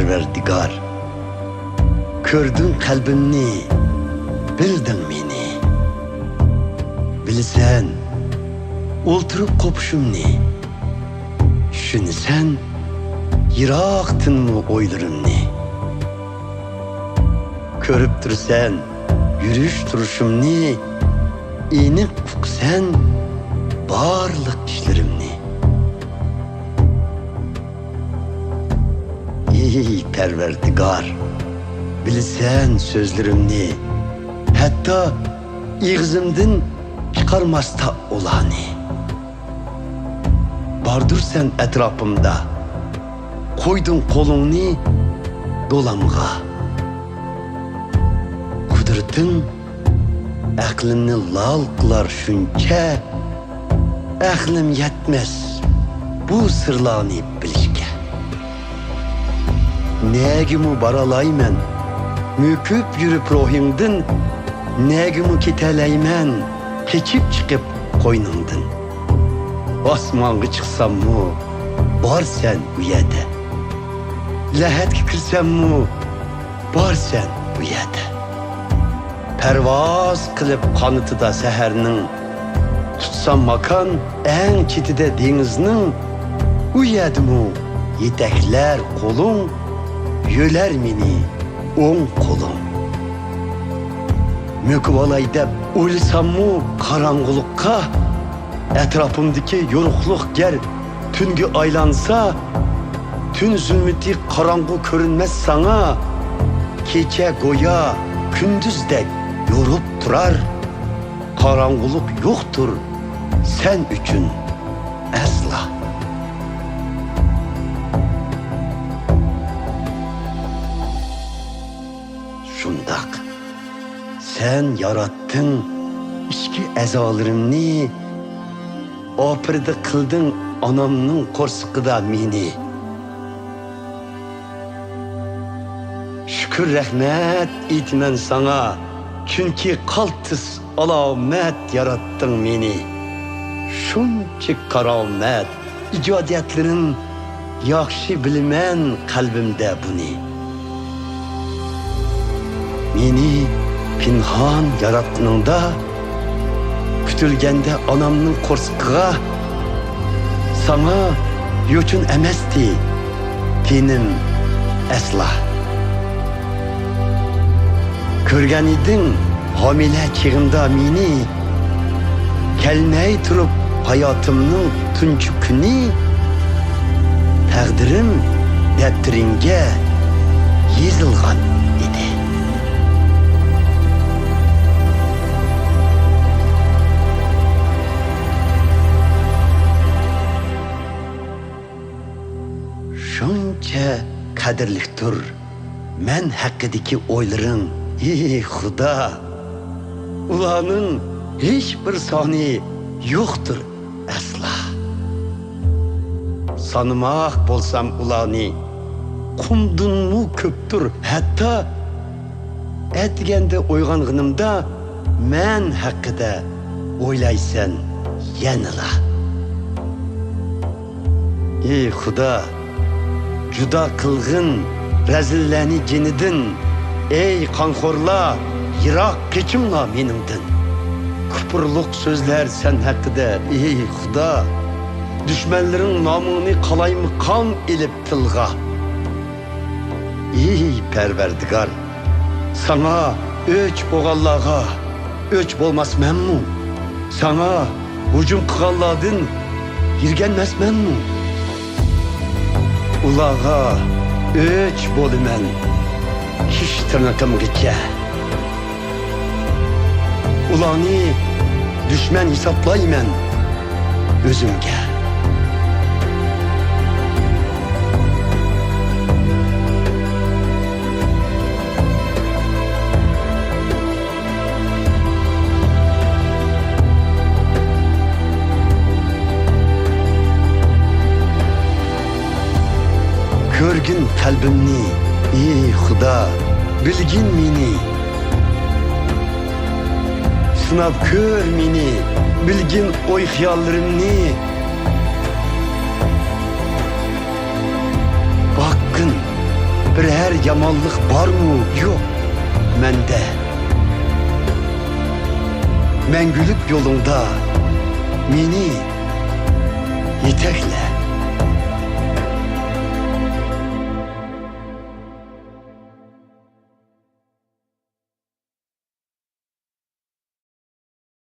Perverdigar. Kördün kalbimni, bildin meni. Bilsen, olturup kopuşumni. Şunu sen, yiraktın mı oylarımni? Körüp dursan, yürüyüş duruşumni. İnip uksen, barlık işlerimni. Ey Perverdigar, bilsen sözlerimni, hatta ağzımdan çıkarmasta olanı. Bardır sen etrafımda, koydun kolunu dolamğa. Kudretin aklımni lal kılar şunca, aklım yetmez bu sırlarını bilişke. Negimi baralayman, müküp yürüp ruhimdin, negimi kitelayman, keçip çıkıp koynumdin. Osmanga çıksam mı, bar sen bu yerde. Lahatga kirsam mı, bar sen bu yerde. Pervaz kılıp kanıtıda seherinin, tutsam makan en çitide denizinin, bu yerde mi yetekler kolun, yöler meni on kolum. Müküvalay dep uysam mı karangılıkka, etrafımdaki yorukluk ger tüngü aylansa, tün zülmeti karangı görünmez sana, gece goya gündüzde yorup durar, karangılık yoktur sen üçün asla. Şundak, sen yarattın içki ezalarımni, apırda kıldın anamның korsukıda meni. Şükür rahmet etmen sana, çünkü kaltız alamet yarattın meni. Şunçik karamet, icadiyetlerin yakşı bilmen kalbimde bunu. Meni pinhan yarattığında, kütülgende anamның korsukuğa, sana yoçun emesti tenim asla. Körgen idin hamile çığımda meni, kelmey turup hayatımның tuncu günü, takdirim defteringge yazılgan idi. Şunca kadirliktir men hakkıdaki oyların, ey Xuda. Ulanın hiçbir sani yoktur asla. Sanımak bolsam ulanı, kumdun mu köptür, hatta etgende oyganğınımda men hakkıda oylaysan yanıla. Ey Xuda, juda kılgın rezilleni cenidin, ey kankorla yirak keçimla menimdin. Küpürlük sözler sen hakkıda ey Xuda, düşmanların namını kalay mı kan ilip tılga. Ey Perverdigar, sana öç boğallağa öç bolmaz men mu? Sana hücum kıgalladın yirgenmez men mu? Ulağa öç bolumen hiç tırnakım gitçe. Ulanı düşman hesaplaymen özümge. Körgün kalbimni, ey Xuda, bilgin meni. Sınab kör meni, bilgin oy xiyallarımni. Bakın, bir her yamanlık var mı? Yok mende. Mengülük yolunda meni yetekle.